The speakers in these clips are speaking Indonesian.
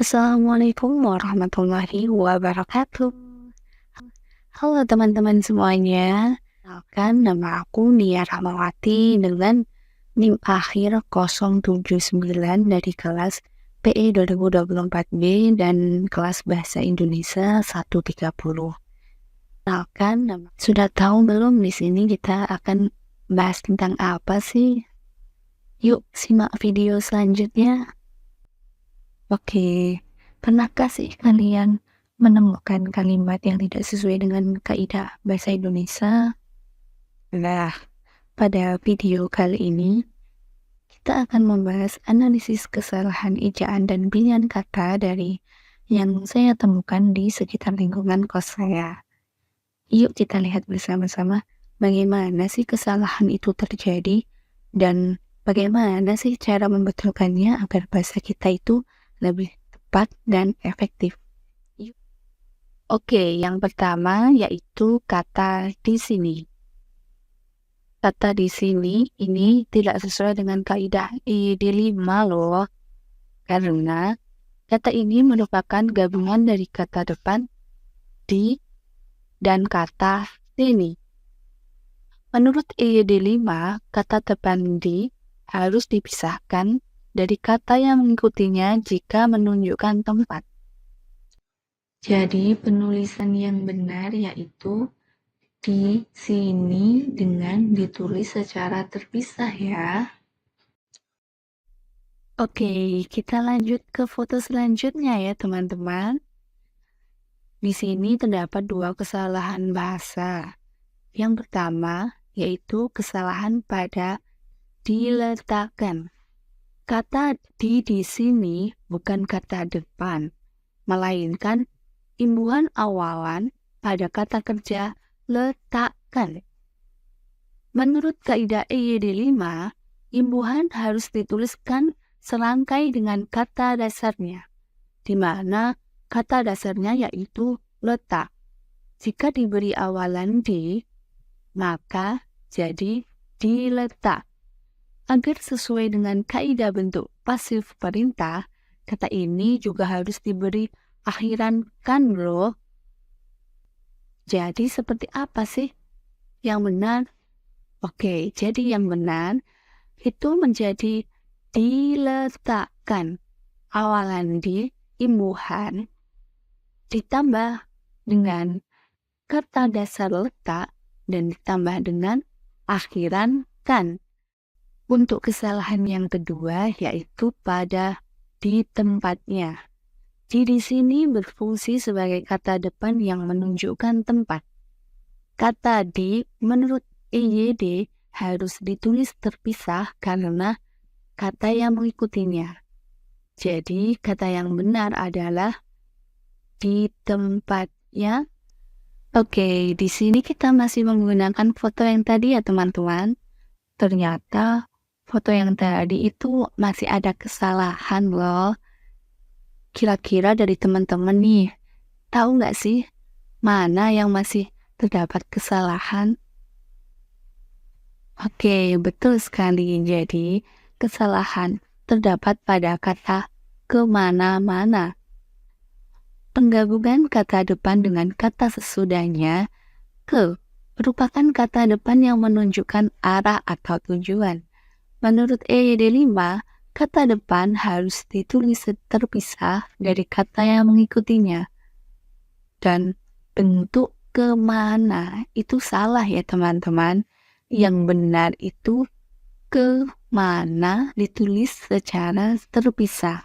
Assalamualaikum warahmatullahi wabarakatuh. Halo teman-teman semuanya, kenalkan nama aku Nia Rahmawati dengan NIM akhir 079 dari kelas PE 2024B dan kelas Bahasa Indonesia 130. Sudah tahu belum di sini kita akan bahas tentang apa sih? Yuk simak video selanjutnya. Oke, pernahkah sih kalian menemukan kalimat yang tidak sesuai dengan kaidah bahasa Indonesia? Nah, pada video kali ini kita akan membahas analisis kesalahan ejaan dan pilihan kata dari yang saya temukan di sekitar lingkungan kos saya. Yuk kita lihat bersama-sama bagaimana sih kesalahan itu terjadi dan bagaimana sih cara membetulkannya agar bahasa kita itu lebih tepat dan efektif. Oke, yang pertama yaitu kata di sini. Kata di sini ini tidak sesuai dengan kaidah IED 5 loh. Karena kata ini merupakan gabungan dari kata depan di dan kata sini. Menurut IED 5, kata depan di harus dipisahkan dari kata yang mengikutinya jika menunjukkan tempat. Jadi penulisan yang benar yaitu di sini dengan ditulis secara terpisah ya. Oke, kita lanjut ke foto selanjutnya ya teman-teman. Di sini terdapat dua kesalahan bahasa. Yang pertama yaitu kesalahan pada diletakkan. Kata di sini bukan kata depan, melainkan imbuhan awalan pada kata kerja letakkan. Menurut kaidah IED 5, imbuhan harus dituliskan serangkai dengan kata dasarnya, di mana kata dasarnya yaitu letak. Jika diberi awalan di, maka jadi diletak. Agar sesuai dengan kaidah bentuk pasif perintah, kata ini juga harus diberi akhiran kan loh. Jadi seperti apa sih yang benar? Oke, jadi yang benar itu menjadi diletakkan. Awalan di imbuhan ditambah dengan kata dasar letak dan ditambah dengan akhiran kan. Untuk kesalahan yang kedua yaitu pada di tempatnya. Di sini berfungsi sebagai kata depan yang menunjukkan tempat. Kata di menurut IYD harus ditulis terpisah karena kata yang mengikutinya. Jadi kata yang benar adalah di tempatnya. Oke, di sini kita masih menggunakan foto yang tadi ya teman-teman. Ternyata foto yang tadi itu masih ada kesalahan loh. Kira-kira dari teman-teman nih, tahu nggak sih mana yang masih terdapat kesalahan? Oke, betul sekali. Jadi, kesalahan terdapat pada kata kemana-mana. Penggabungan kata depan dengan kata sesudahnya, ke, merupakan kata depan yang menunjukkan arah atau tujuan. Menurut EYD 5, kata depan harus ditulis terpisah dari kata yang mengikutinya. Dan bentuk kemana itu salah ya teman-teman. Yang benar itu kemana ditulis secara terpisah.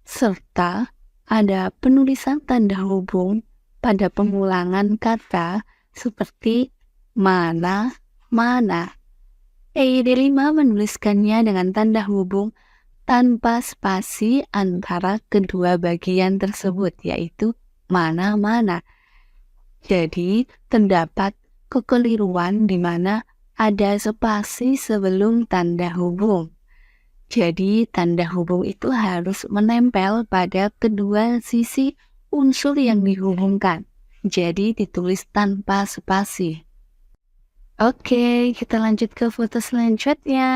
Serta ada penulisan tanda hubung pada pengulangan kata seperti mana, mana. EYD 5 menuliskannya dengan tanda hubung tanpa spasi antara kedua bagian tersebut, yaitu mana-mana. Jadi, terdapat kekeliruan di mana ada spasi sebelum tanda hubung. Jadi, tanda hubung itu harus menempel pada kedua sisi unsur yang dihubungkan. Jadi, ditulis tanpa spasi. Oke, kita lanjut ke foto selanjutnya.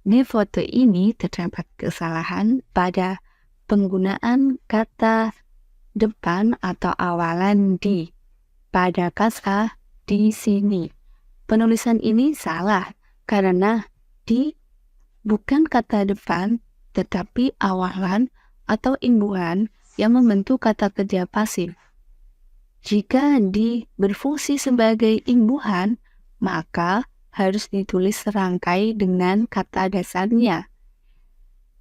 Di foto ini terdapat kesalahan pada penggunaan kata depan atau awalan di pada kata di sini. Penulisan ini salah karena di bukan kata depan tetapi awalan atau imbuhan yang membentuk kata kerja pasif. Jika di berfungsi sebagai imbuhan, maka harus ditulis serangkai dengan kata dasarnya.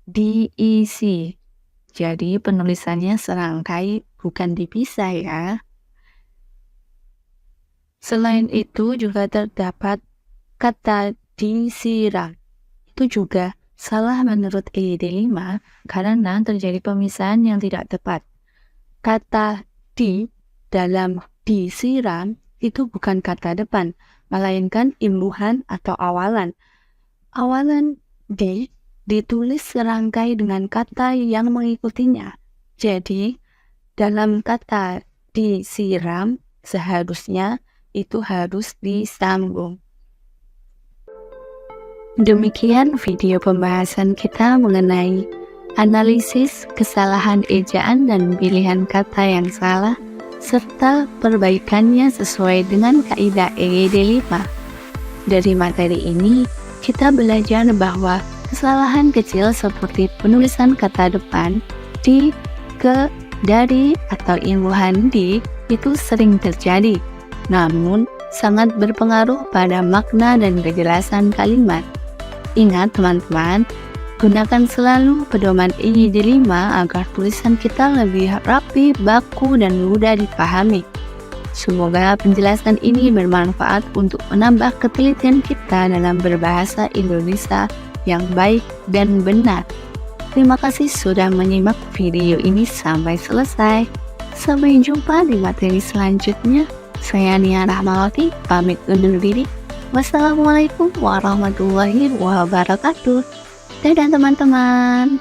Diisi. Jadi penulisannya serangkai bukan dipisah ya. Selain itu juga terdapat kata disiram. Itu juga salah menurut EYD 5 karena terjadi pemisahan yang tidak tepat. Kata di dalam disiram itu bukan kata depan, melainkan imbuhan atau awalan. Awalan di ditulis serangkai dengan kata yang mengikutinya. Jadi, dalam kata disiram seharusnya itu harus disambung. Demikian video pembahasan kita mengenai analisis kesalahan ejaan dan pilihan kata yang salah, serta perbaikannya sesuai dengan kaidah EYD 5. Dari materi ini, kita belajar bahwa kesalahan kecil seperti penulisan kata depan, di, ke, dari, atau imbuhan di itu sering terjadi, namun sangat berpengaruh pada makna dan kejelasan kalimat. Ingat teman-teman, gunakan selalu pedoman EYD 5 agar tulisan kita lebih rapi, baku, dan mudah dipahami. Semoga penjelasan ini bermanfaat untuk menambah ketelitian kita dalam berbahasa Indonesia yang baik dan benar. Terima kasih sudah menyimak video ini sampai selesai. Sampai jumpa di materi selanjutnya. Saya Nia Rahmawati, pamit undur diri. Wassalamualaikum warahmatullahi wabarakatuh. Dadah teman-teman.